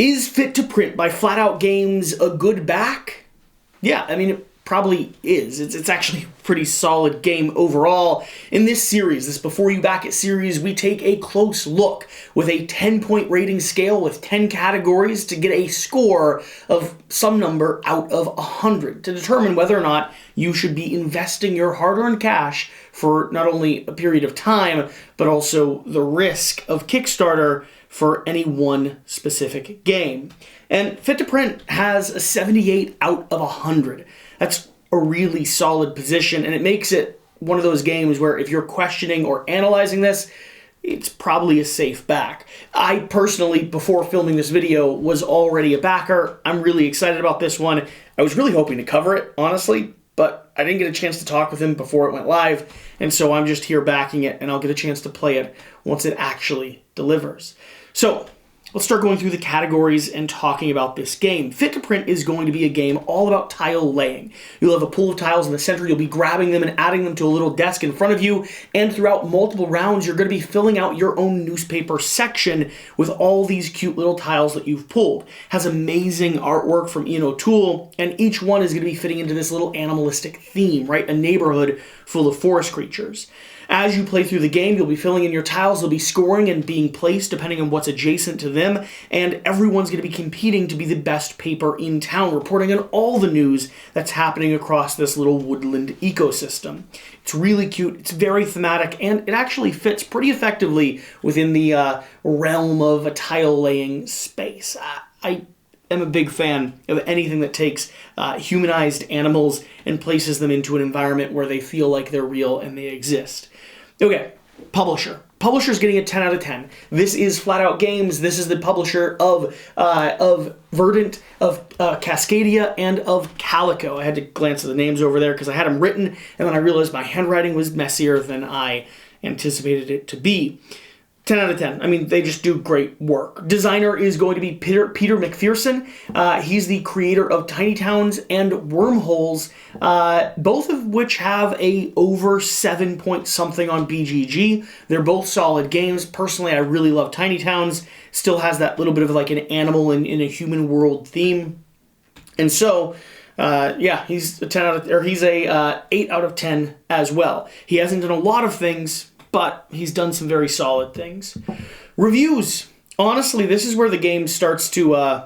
Is Fit to Print by Flat Out Games a good back? Yeah, I mean, it probably is. It's actually a pretty solid game overall. In this series, this Before You Back It series, we take a close look with a 10-point rating scale with 10 categories to get a score of some number out of 100 to determine whether or not you should be investing your hard-earned cash for not only a period of time, but also the risk of Kickstarter for any one specific game. And Fit to Print has a 78 out of 100. That's a really solid position, and it makes it one of those games where if you're questioning or analyzing this, it's probably a safe back. I personally, before filming this video, was already a backer. I'm really excited about this one. I was really hoping to cover it, honestly, but I didn't get a chance to talk with him before it went live, and so I'm just here backing it, and I'll get a chance to play it once it actually delivers. So, let's start going through the categories and talking about this game. Fit to Print is going to be a game all about tile laying. You'll have a pool of tiles in the center, you'll be grabbing them and adding them to a little desk in front of you, and throughout multiple rounds, you're going to be filling out your own newspaper section with all these cute little tiles that you've pulled. It has amazing artwork from Ian O'Toole, and each one is going to be fitting into this little animalistic theme, right? A neighborhood full of forest creatures. As you play through the game, you'll be filling in your tiles, they'll be scoring and being placed depending on what's adjacent to them, and everyone's going to be competing to be the best paper in town, reporting on all the news that's happening across this little woodland ecosystem. It's really cute, it's very thematic, and it actually fits pretty effectively within the realm of a tile-laying space. I am a big fan of anything that takes humanized animals and places them into an environment where they feel like they're real and they exist. Okay, publisher. Publisher's getting a 10 out of 10. This is Flat Out Games. This is the publisher of Verdant, of Cascadia, and of Calico. I had to glance at the names over there because I had them written, and then I realized my handwriting was messier than I anticipated it to be. 10 out of 10. I mean, they just do great work. Designer is going to be Peter McPherson. He's the creator of Tiny Towns and Wormholes, both of which have a over 7 point something on BGG. They're both solid games. Personally, I really love Tiny Towns. Still has that little bit of like an animal in a human world theme. And so, yeah, he's a 10 out of, or he's a 8 out of 10 as well. He hasn't done a lot of things, but he's done some very solid things. Reviews. Honestly, this is where the game starts to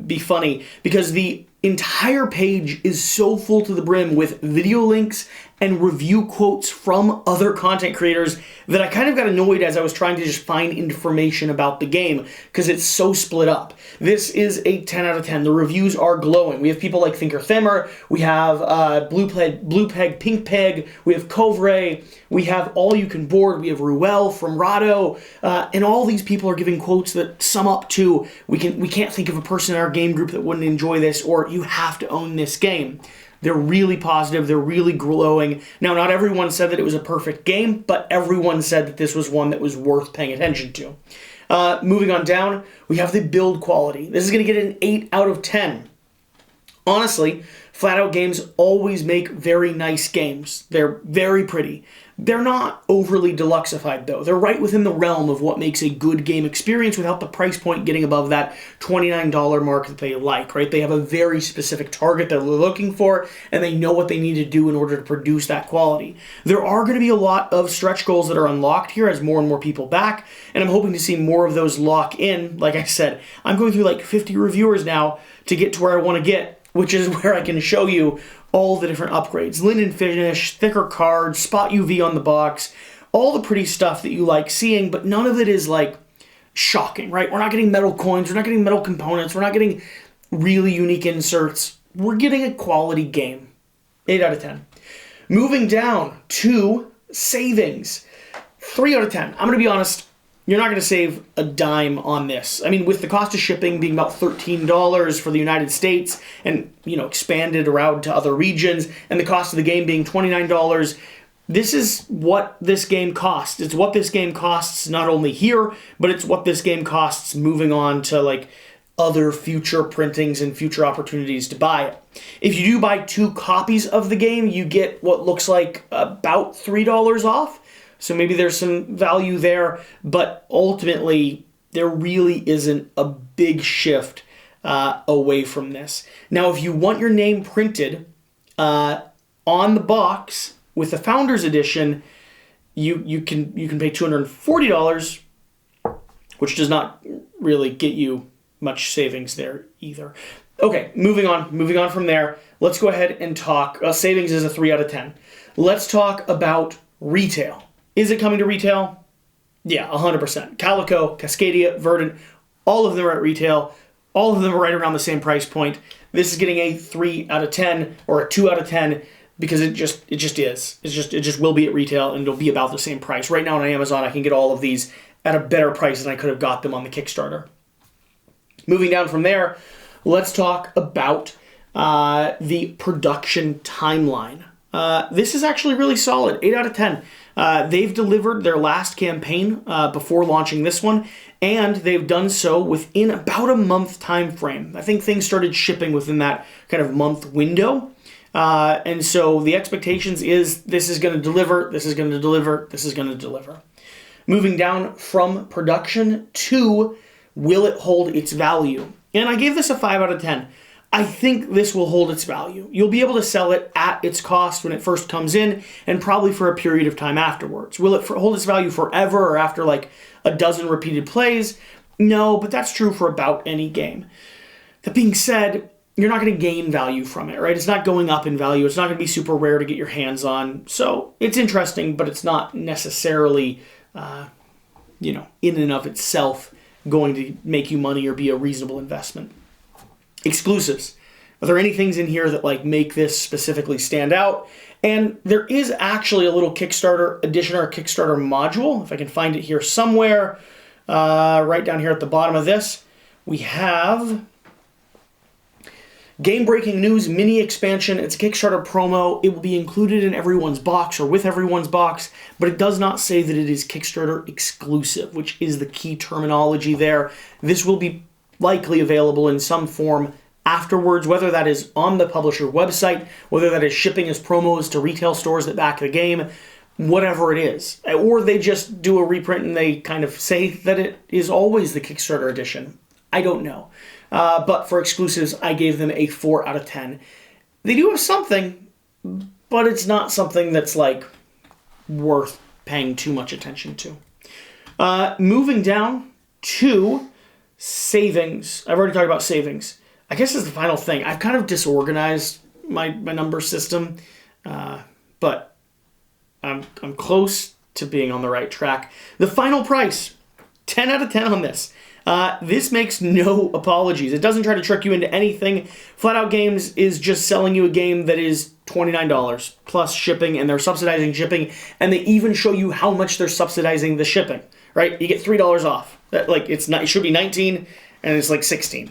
be funny, because the entire page is so full to the brim with video links and review quotes from other content creators that I kind of got annoyed as I was trying to just find information about the game because it's so split up. This is a 10 out of 10. The reviews are glowing. We have people like Thinker Thimmer, we have Blue Peg, Pink Peg, we have Covray, we have All You Can Board, we have Ruel from Rado, and all these people are giving quotes that sum up to, we can't think of a person in our game group that wouldn't enjoy this, or you have to own this game. They're really positive, they're really glowing. Now, not everyone said that it was a perfect game, but everyone said that this was one that was worth paying attention to. Moving on down, we have the build quality. This is going to get an 8 out of 10. Honestly, Flat Out Games always make very nice games. They're very pretty. They're not overly deluxeified, though. They're right within the realm of what makes a good game experience without the price point getting above that $29 mark that they like, right? They have a very specific target that they're looking for, and they know what they need to do in order to produce that quality. There are going to be a lot of stretch goals that are unlocked here as more and more people back, and I'm hoping to see more of those lock in. Like I said, I'm going through like 50 reviewers now to get to where I want to get, which is where I can show you all the different upgrades. Linen finish, thicker cards, spot UV on the box, all the pretty stuff that you like seeing, but none of it is like shocking, right? We're not getting metal coins, we're not getting metal components, we're not getting really unique inserts. We're getting a quality game. 8 out of 10. Moving down to savings. 3 out of 10. I'm going to be honest, you're not going to save a dime on this. I mean, with the cost of shipping being about $13 for the United States and, expanded around to other regions, and the cost of the game being $29, this is what this game costs. It's what this game costs not only here, but it's what this game costs moving on to, like, other future printings and future opportunities to buy it. If you do buy 2 copies of the game, you get what looks like about $3 off. So maybe there's some value there, but ultimately, there really isn't a big shift away from this. Now, if you want your name printed on the box with the Founders Edition, you can pay $240, which does not really get you much savings there either. Okay, moving on from there. Let's go ahead and talk. Savings is a 3 out of 10. Let's talk about retail. Is it coming to retail? Yeah, 100%. Calico, Cascadia, Verdant, all of them are at retail. All of them are right around the same price point. This is getting a 3 out of 10 or a 2 out of 10 because it just is. It just will be at retail and it'll be about the same price. Right now on Amazon, I can get all of these at a better price than I could have got them on the Kickstarter. Moving down from there, let's talk about the production timeline. This is actually really solid, 8 out of 10. They've delivered their last campaign before launching this one, and they've done so within about a month time frame. I think things started shipping within that kind of month window. And so the expectations is this is going to deliver, this is going to deliver, this is going to deliver. Moving down from production to will it hold its value? And I gave this a 5 out of 10. I think this will hold its value. You'll be able to sell it at its cost when it first comes in and probably for a period of time afterwards. Will it hold its value forever or after like a dozen repeated plays? No, but that's true for about any game. That being said, you're not going to gain value from it, right? It's not going up in value. It's not going to be super rare to get your hands on. So it's interesting, but it's not necessarily, in and of itself going to make you money or be a reasonable investment. Exclusives. Are there any things in here that like make this specifically stand out? And there is actually a little Kickstarter edition or a Kickstarter module. If I can find it here somewhere, right down here at the bottom of this, we have Game Breaking News Mini Expansion. It's a Kickstarter promo. It will be included in everyone's box or with everyone's box, but it does not say that it is Kickstarter exclusive, which is the key terminology there. This will be likely available in some form afterwards, whether that is on the publisher website, whether that is shipping as promos to retail stores that back the game, whatever it is. Or they just do a reprint and they kind of say that it is always the Kickstarter edition. I don't know. But for exclusives, I gave them a 4 out of 10. They do have something, but it's not something that's like worth paying too much attention to. Moving down to savings. I've already talked about savings. I guess is the final thing. I've kind of disorganized my number system, but I'm close to being on the right track. The final price, 10 out of 10 on this. This makes no apologies. It doesn't try to trick you into anything. Flat Out Games is just selling you a game that is $29 plus shipping, and they're subsidizing shipping, and they even show you how much they're subsidizing the shipping, right? You get $3 off. It should be $19 and it's like $16.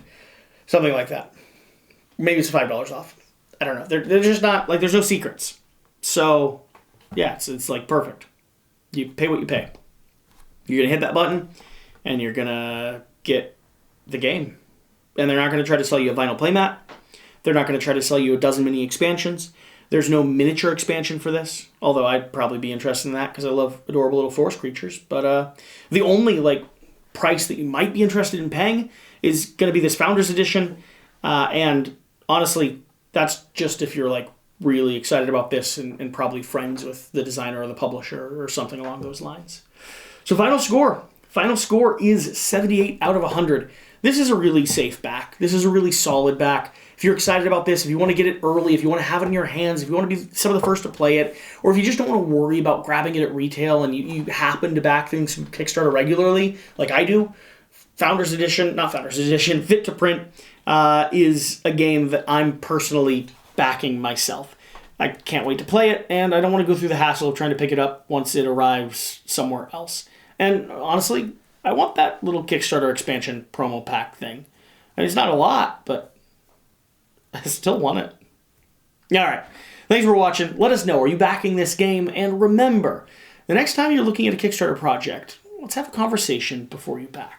Something like that. Maybe it's $5 off. I don't know. They're just not, like, there's no secrets. So, yeah, it's like perfect. You pay what you pay. You're going to hit that button, and you're going to get the game. And they're not going to try to sell you a vinyl playmat. They're not going to try to sell you a dozen mini expansions. There's no miniature expansion for this, although I'd probably be interested in that because I love adorable little forest creatures. But the only, like, price that you might be interested in paying is going to be this Founders Edition, and honestly, that's just if you're like really excited about this and probably friends with the designer or the publisher or something along those lines. So final score is 78 out of 100. This is a really safe back. This is a really solid back. If you're excited about this, if you want to get it early, if you want to have it in your hands, if you want to be some of the first to play it, or if you just don't want to worry about grabbing it at retail and you happen to back things from Kickstarter regularly, like I do, Fit to Print is a game that I'm personally backing myself. I can't wait to play it, and I don't want to go through the hassle of trying to pick it up once it arrives somewhere else. And honestly, I want that little Kickstarter expansion promo pack thing. I mean, it's not a lot, but I still want it. All right. Thanks for watching. Let us know. Are you backing this game? And remember, the next time you're looking at a Kickstarter project, let's have a conversation before you back.